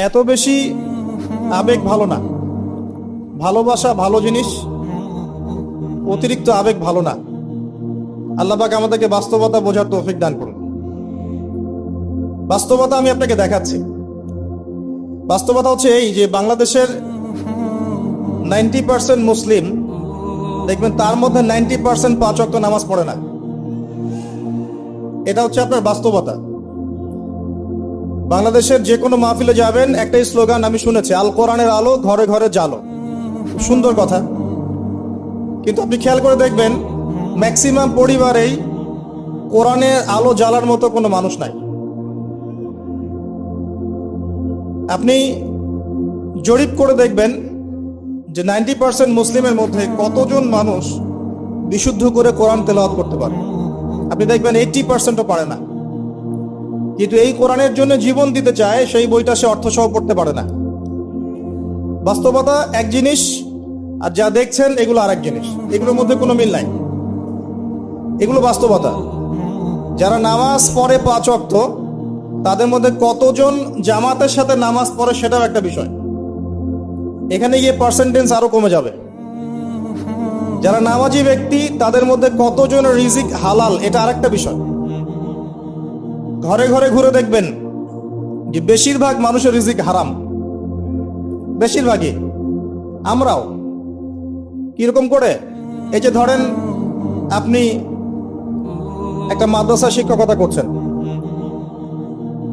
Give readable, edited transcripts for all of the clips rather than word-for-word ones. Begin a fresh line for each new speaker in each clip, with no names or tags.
এত বেশি আবেগ ভালো না। ভালোবাসা ভালো জিনিস, অতিরিক্ত আবেগ ভালো না। আল্লাহ পাক আমাদেরকে বাস্তবতা বোঝার তৌফিক দান করুন। বাস্তবতা আমি আপনাকে দেখাচ্ছি। বাস্তবতা হচ্ছে এই যে বাংলাদেশের 90% মুসলিম দেখবেন, তার মধ্যে 90% 5 ওয়াক্ত নামাজ পড়ে না। এটা হচ্ছে আপনার বাস্তবতা। বাংলাদেশের যে কোনো মাহফিলে যাবেন, একটাই স্লোগান আমি শুনেছি, আল কোরআনের আলো ঘরে ঘরে জালো। সুন্দর কথা, কিন্তু আপনি খেয়াল করে দেখবেন ম্যাক্সিমাম পরিবারেই কোরআনের আলো জ্বালার মতো কোনো মানুষ নাই। আপনি জরিপ করে দেখবেন যে 90% মুসলিমের মধ্যে কতজন মানুষ বিশুদ্ধ করে কোরআন তেলাওয়াত করতে পারে। আপনি দেখবেন 80%ও পারে না। কিন্তু এই কোরআনের জন্য জীবন দিতে চায়, সেই বইটা সে অর্থসহ পড়তে পারে না। বাস্তবতা এক জিনিস, আর যা দেখছেন এগুলো আরেক জিনিস। এগুলোর মধ্যে কোনো মিল নাই। এগুলো বাস্তবতা। যারা নামাজ পড়ে 5 ওয়াক্ত, তাদের মধ্যে কতজন জামাতের সাথে নামাজ পড়ে সেটাও একটা বিষয়। এখানে গিয়ে পার্সেন্টেজ আরো কমে যাবে। যারা নামাজি ব্যক্তি, তাদের মধ্যে কতজন রিজিক হালাল, এটা আরেকটা বিষয়। ঘরে ঘরে ঘুরে দেখবেন যে বেশিরভাগ মানুষের রিজিক হারাম, বেশিরভাগই। আমরাও কিরকম করে, এই যে ধরেন আপনি একটা মাদ্রাসা শিক্ষকতা করছেন,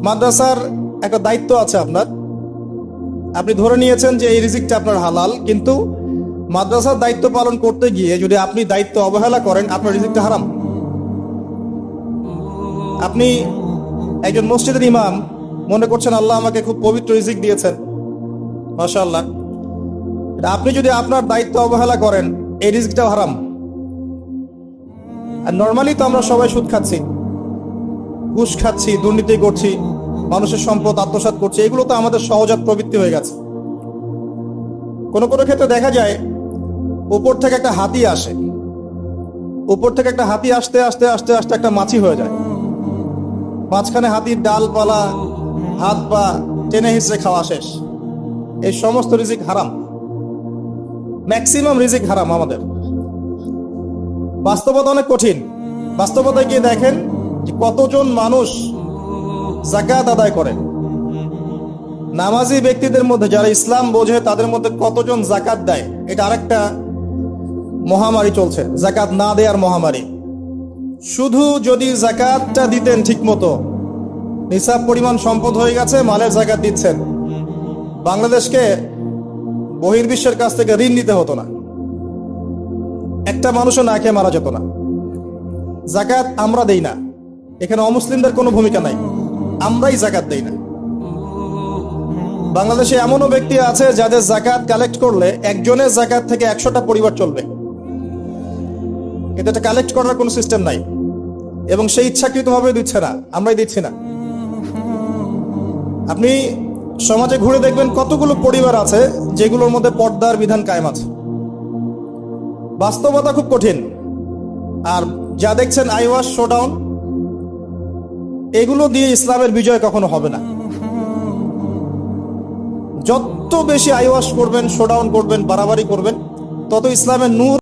মাদ্রাসার একটা দায়িত্ব আছে আপনার। আপনি ধরে নিয়েছেন যে এই রিজিকটা আপনার হালাল, কিন্তু মাদ্রাসার দায়িত্ব পালন করতে গিয়ে যদি আপনি দায়িত্ব অবহেলা করেন, আপনার রিজিকটা হারাম। আপনি একজন মসজিদের ইমাম, মনে করছেন আল্লাহ আমাকে খুব পবিত্র রিজিক দিয়েছেন, মাশাআল্লাহ। আপনি যদি আপনার দায়িত্ব অবহেলা করেন, এই রিজিকটাও হারাম। আর নর্মালি তো আমরা সবাই সুদ খাচ্ছি, ঘুষ খাচ্ছি, দুর্নীতি করছি, মানুষের সম্পদ আত্মসাৎ করছি। এগুলো তো আমাদের সহজাত প্রবৃত্তি হয়ে গেছে। কোনো কোনো ক্ষেত্রে দেখা যায় উপর থেকে একটা হাতি আসে, উপর থেকে একটা হাতি আসতে আস্তে আস্তে আস্তে একটা মাছি হয়ে যায়। মাঝখানে হাতির ডালপালা, হাত পা টেনে হিসেবে খাওয়া শেষ। এই সমস্ত রিজিক হারাম, ম্যাক্সিমাম রিজিক হারাম আমাদের। বাস্তবতা অনেক কঠিন। বাস্তবতায় গিয়ে দেখেন যে কতজন মানুষ যাকাত আদায় করে। নামাজি ব্যক্তিদের মধ্যে যারা ইসলাম বোঝে, তাদের মধ্যে কতজন যাকাত দেয়। এটা আরেকটা মহামারী চলছে, যাকাত না দেওয়ার মহামারী। শুধু যদি যাকাতটা দিতেন ঠিক মতো, নিসাব পরিমাণ সম্পদ হয়ে গেছে, মালের যাকাত দিচ্ছেন, বাংলাদেশকে বহির্বিশ্বের কাছ থেকে ঋণ নিতে হতো না, একটা মানুষও না খেয়ে মারা যেত না। যাকাত আমরা দেই না, এখানে অমুসলিমদের কোনো ভূমিকা নাই, আমরাই যাকাত দেই না। বাংলাদেশে এমনও ব্যক্তি আছে যাদের যাকাত কালেক্ট করলে একজনের যাকাত থেকে 100টা পরিবার চলবে, কিন্তু এটা কালেক্ট করার কোনো সিস্টেম নাই, এবং সেই ইচ্ছাকৃতভাবে দিচ্ছে না, আমরাই দিচ্ছি না। আপনি সমাজে ঘুরে দেখবেন কতগুলো পরিবার আছে যেগুলোর মধ্যে পর্দার বিধান কায়েম আছে। বাস্তবতা খুব কঠিন। আর যা দেখছেন আইওয়াশ, শোডাউন, এগুলো দিয়ে ইসলামের বিজয় কখনো হবে না। যত বেশি আইওয়াশ করবেন, শোডাউন করবেন, বাড়াবাড়ি করবেন, তত ইসলামের নূর